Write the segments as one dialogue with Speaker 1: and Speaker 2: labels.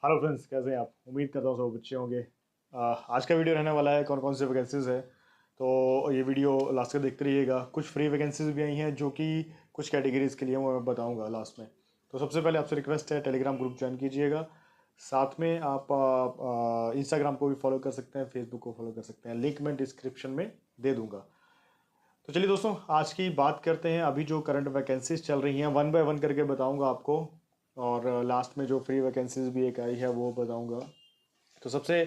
Speaker 1: Hello friends, कैसे हैं आप? उम्मीद करता हूँ सब अच्छे होंगे। आज का वीडियो रहने वाला है कौन कौन से वैकेंसीज है। तो ये वीडियो लास्ट तक देखते रहिएगा। कुछ फ्री वैकेंसीज भी आई हैं जो कि कुछ कैटेगरीज के लिए वो मैं बताऊंगा लास्ट में। तो सबसे पहले आपसे रिक्वेस्ट है, टेलीग्राम ग्रुप ज्वाइन कीजिएगा। साथ में आप इंस्टाग्राम को भी फॉलो कर सकते हैं, फेसबुक को फॉलो कर सकते हैं। लिंक मैं डिस्क्रिप्शन में दे दूंगा। तो चलिए दोस्तों, आज की बात करते हैं। अभी जो करंट वैकेंसीज चल रही हैं वन बाय वन करके बताऊंगा आपको। और लास्ट में जो फ्री वैकेंसीज भी एक आई है वो बताऊंगा। तो सबसे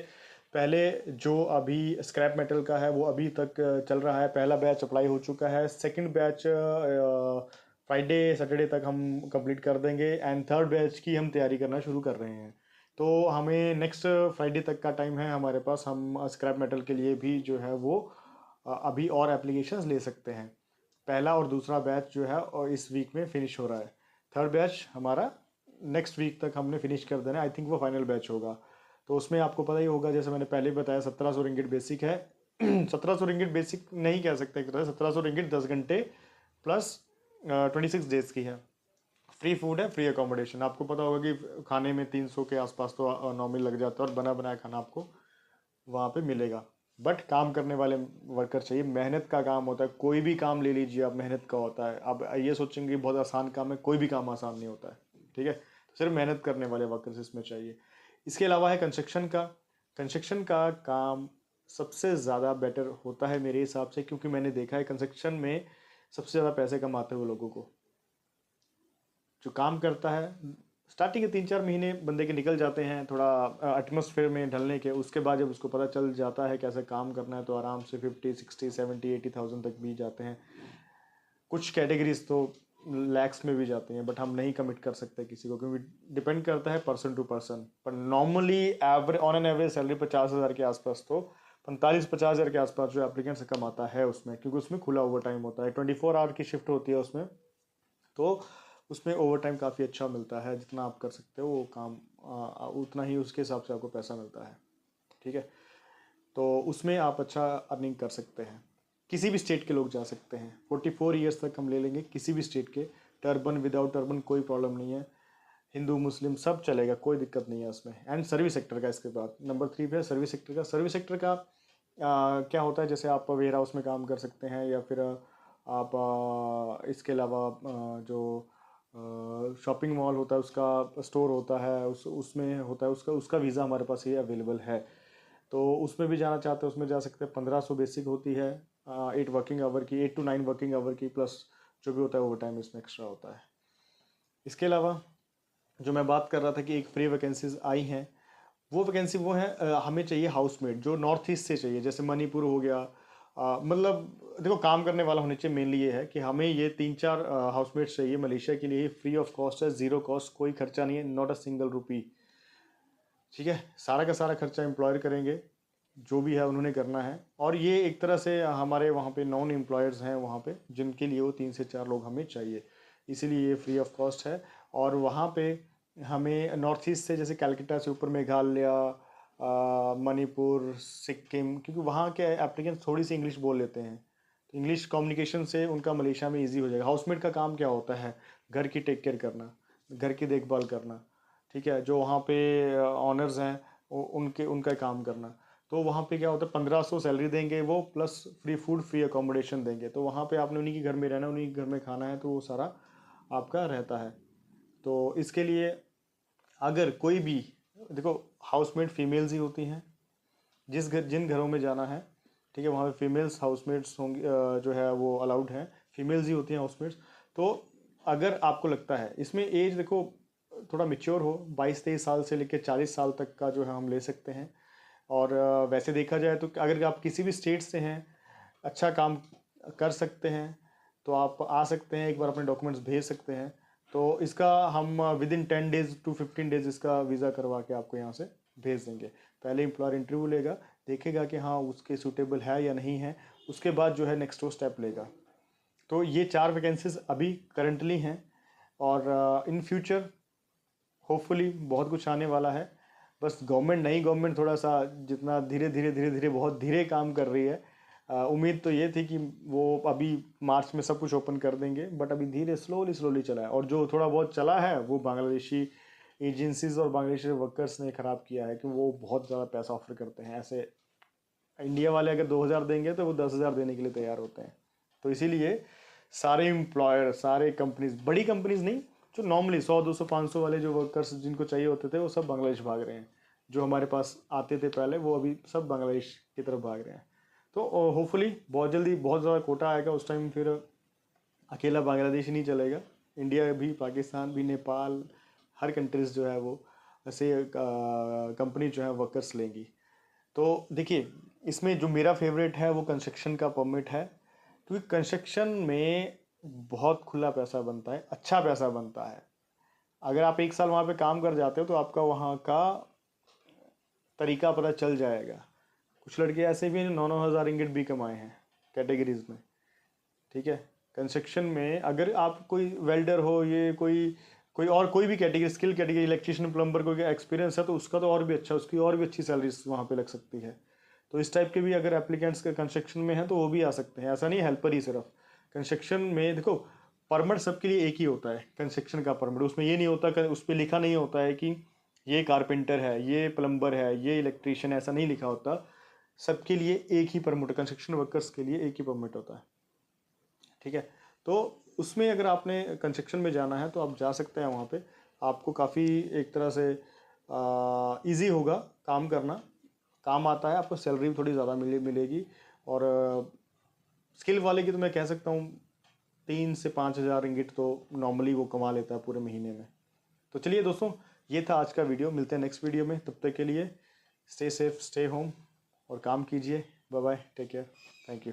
Speaker 1: पहले जो अभी स्क्रैप मेटल का है वो अभी तक चल रहा है। पहला बैच अप्लाई हो चुका है। सेकंड बैच फ्राइडे सैटरडे तक हम कंप्लीट कर देंगे एंड थर्ड बैच की हम तैयारी करना शुरू कर रहे हैं। तो हमें नेक्स्ट फ्राइडे तक का टाइम है हमारे पास। हम स्क्रैप मेटल के लिए भी जो है वो अभी और एप्लीकेशंस ले सकते हैं। पहला और दूसरा बैच जो है और इस वीक में फिनिश हो रहा है। थर्ड बैच हमारा नेक्स्ट वीक तक हमने फिनिश कर देना है। आई थिंक वो फाइनल बैच होगा। तो उसमें आपको पता ही होगा, जैसे मैंने पहले बताया, 1700 रिंगिट बेसिक है। 1700 रिंगिट बेसिक नहीं कह सकते एक तरह से, 1700 रिंगिट 10 घंटे प्लस 26 डेज की है। फ्री फूड है, फ्री अकोमोडेशन। आपको पता होगा कि खाने में 300 के आसपास तो नॉर्मल लग जाता है और बना बनाया खाना आपको वहाँ पे मिलेगा। बट काम करने वाले वर्कर चाहिए। मेहनत का काम होता है, कोई भी काम ले लीजिए आप, मेहनत का होता है। आप ये सोचेंगे बहुत आसान काम है, कोई भी काम आसान नहीं होता है। ठीक है, तो सिर्फ मेहनत करने वाले वर्कर्स इसमें चाहिए। इसके अलावा है कंस्ट्रक्शन का। कंस्ट्रक्शन का काम सबसे ज़्यादा बेटर होता है मेरे हिसाब से, क्योंकि मैंने देखा है कंस्ट्रक्शन में सबसे ज़्यादा पैसे कमाते हुए लोगों को जो काम करता है। स्टार्टिंग के 3-4 महीने बंदे के निकल जाते हैं थोड़ा एटमोसफेयर में ढलने के। उसके बाद जब उसको पता चल जाता है कैसे काम करना है तो आराम से 50, 60, 70, 80,000 तक भी जाते हैं। कुछ कैटेगरीज तो लैक्स में भी जाते हैं, बट हम नहीं कमिट कर सकते किसी को, क्योंकि डिपेंड करता है पर्सन टू पर्सन। पर normally average, on an average salary 50,000 के आसपास, तो 45-50 हज़ार के आसपास जो एप्लीकेंट्स कमाता है उसमें, क्योंकि उसमें खुला ओवर टाइम होता है। 24 आवर की शिफ्ट होती है उसमें। तो उसमें ओवर टाइम काफ़ी अच्छा मिलता है। जितना आप कर सकते हो वो काम उतना ही उसके हिसाब से आपको पैसा मिलता है। ठीक है, तो उसमें आप अच्छा अर्निंग कर सकते हैं। किसी भी स्टेट के लोग जा सकते हैं। 44 ईयर्स तक हम ले लेंगे किसी भी स्टेट के। टर्बन विदाउट टर्बन कोई प्रॉब्लम नहीं है। हिंदू मुस्लिम सब चलेगा, कोई दिक्कत नहीं है उसमें। एंड सर्विस सेक्टर का इसके बाद नंबर 3 पे है सर्विस सेक्टर का। सर्विस सेक्टर का क्या होता है, जैसे आप वेयर हाउस में काम कर सकते हैं, या फिर आप इसके अलावा जो शॉपिंग मॉल होता है उसका स्टोर होता है, उसमें होता है, उसका उसका वीज़ा हमारे पास ये अवेलेबल है। तो उसमें भी जाना चाहते हैं उसमें जा सकते हैं। 1500 बेसिक होती है। 8 वर्किंग आवर की, 8 to 9 वर्किंग आवर की, प्लस जो भी होता है ओवर टाइम इसमें एक्स्ट्रा होता है। इसके अलावा जो मैं बात कर रहा था कि एक फ्री वैकेंसीज आई हैं, वो वैकेंसी वो है, हमें चाहिए हाउसमेट जो नॉर्थ ईस्ट से चाहिए, जैसे मणिपुर हो गया। मतलब देखो, काम करने वाला होने चाहिए। मेनली ये है कि हमें ये 3-4 हाउसमेट्स चाहिए मलेशिया के लिए। फ्री ऑफ कॉस्ट है, ज़ीरो कॉस्ट, कोई खर्चा नहीं है, नॉट अ सिंगल रुपी। ठीक है, सारा का सारा खर्चा एम्प्लॉयर करेंगे, जो भी है उन्होंने करना है। और ये एक तरह से हमारे वहाँ पे नॉन एम्प्लॉयर्स हैं वहाँ पे, जिनके लिए वो 3 से 4 लोग हमें चाहिए, इसीलिए ये फ्री ऑफ कॉस्ट है। और वहाँ पे हमें नॉर्थ ईस्ट से, जैसे कैलकाटा से ऊपर मेघालय, मणिपुर, सिक्किम, क्योंकि वहाँ के एप्लीकेंट्स थोड़ी सी इंग्लिश बोल लेते हैं, तो इंग्लिश कम्युनिकेशन से उनका मलेशिया में इजी हो जाएगा। हाउसमेट का काम क्या होता है? घर की टेक केयर करना, घर की देखभाल करना। ठीक है, जो वहाँ पे ऑनर्स हैं उनके उनका काम करना। तो वहाँ पे क्या होता है, 1500 सैलरी देंगे वो, plus free food, free accommodation देंगे। तो वहाँ पे आपने उन्हीं के घर में रहना, उन्हीं के घर में खाना है, तो वो सारा आपका रहता है। तो इसके लिए अगर कोई भी, देखो, हाउसमेट फीमेल्स ही होती हैं जिन घरों में जाना है। ठीक है, वहाँ पे फीमेल्स हाउसमेट्स होंगी, जो है वो अलाउड हैं। फीमेल्स ही होती हैं हाउसमेट्स। तो अगर आपको लगता है इसमें एज, देखो, थोड़ा मेच्योर हो, 22-23 साल से लेकर 40 साल तक का जो है हम ले सकते हैं। और वैसे देखा जाए तो अगर आप किसी भी स्टेट से हैं, अच्छा काम कर सकते हैं, तो आप आ सकते हैं, एक बार अपने डॉक्यूमेंट्स भेज सकते हैं। तो इसका हम with in 10 days to 15 days इसका वीज़ा करवा के आपको यहाँ से भेज देंगे। पहले एम्प्लॉयर इंटरव्यू लेगा, देखेगा कि हाँ उसके सूटेबल है या नहीं है, उसके बाद जो है नेक्स्ट वो स्टेप लेगा। तो ये 4 वैकेंसीज अभी करंटली हैं। और इन फ्यूचर होपफुली बहुत कुछ आने वाला है। बस गवर्नमेंट, नई गवर्नमेंट थोड़ा सा जितना धीरे धीरे बहुत धीरे काम कर रही है। उम्मीद तो ये थी कि वो अभी मार्च में सब कुछ ओपन कर देंगे, बट अभी धीरे स्लोली स्लोली चला है। और जो थोड़ा बहुत चला है वो बांग्लादेशी एजेंसीज और बांग्लादेशी वर्कर्स ने ख़राब किया है कि वो बहुत ज़्यादा पैसा ऑफर करते हैं। ऐसे इंडिया वाले अगर 2,000 देंगे तो वो 10,000 देने के लिए तैयार होते हैं। तो इसीलिए सारे एम्प्लॉयर, सारे कंपनीज, बड़ी कंपनीज नहीं, जो नॉर्मली 100, 200, 500 वाले जो वर्कर्स जिनको चाहिए होते थे वो सब बांग्लादेश भाग रहे हैं। जो हमारे पास आते थे पहले वो अभी सब बांग्लादेश की तरफ भाग रहे हैं। तो होपफुली बहुत जल्दी बहुत ज़्यादा कोटा आएगा, उस टाइम फिर अकेला बांग्लादेश ही नहीं चलेगा, इंडिया भी, पाकिस्तान भी, नेपाल, हर कंट्रीज़ जो है वो ऐसे कंपनी जो है वर्कर्स लेंगी। तो देखिए, इसमें जो मेरा फेवरेट है वो कंस्ट्रक्शन का परमिट है, क्योंकि कंस्ट्रक्शन में बहुत खुला पैसा बनता है, अच्छा पैसा बनता है। अगर आप 1 साल वहाँ पे काम कर जाते हो तो आपका वहाँ का तरीका पता चल जाएगा। कुछ लड़के ऐसे भी हैं जो 9,000 रिंगिट भी कमाए हैं कैटेगरीज में, ठीक है। कंस्ट्रक्शन में अगर आप कोई वेल्डर हो, ये कोई कोई और कोई भी category, skill category, electrician, plumber, कोई एक्सपीरियंस है तो उसका तो और भी अच्छा, उसकी और भी अच्छी सैलरीज वहाँ पे लग सकती है। तो इस टाइप के भी अगर एप्लीकेंट्स के कंस्ट्रक्शन में हैं तो वो भी आ सकते हैं। ऐसा नहीं हेल्पर ही सिर्फ कंस्ट्रक्शन में। देखो, परमिट सबके लिए एक ही होता है, कंस्ट्रक्शन का परमिट। उसमें ये नहीं होता, उस पर लिखा नहीं होता है कि ये कारपेंटर है, ये प्लम्बर है, ये इलेक्ट्रीशियन, ऐसा नहीं लिखा होता। सबके लिए एक ही परमिट, कंस्ट्रक्शन वर्कर्स के लिए एक ही परमिट होता है, ठीक है। तो उसमें अगर आपने कंस्ट्रक्शन में जाना है तो आप जा सकते हैं वहाँ पे। आपको काफ़ी एक तरह से इजी होगा काम करना, काम आता है आपको, सैलरी भी थोड़ी ज़्यादा मिलेगी। और स्किल वाले की तो मैं कह सकता हूँ 3 से 5 हज़ार रिंगिट तो नॉर्मली वो कमा लेता है पूरे महीने में। तो चलिए दोस्तों, ये था आज का वीडियो। मिलते हैं नेक्स्ट वीडियो में, तब तक के लिए स्टे सेफ, स्टे होम और काम कीजिए। Bye bye, take care, thank you.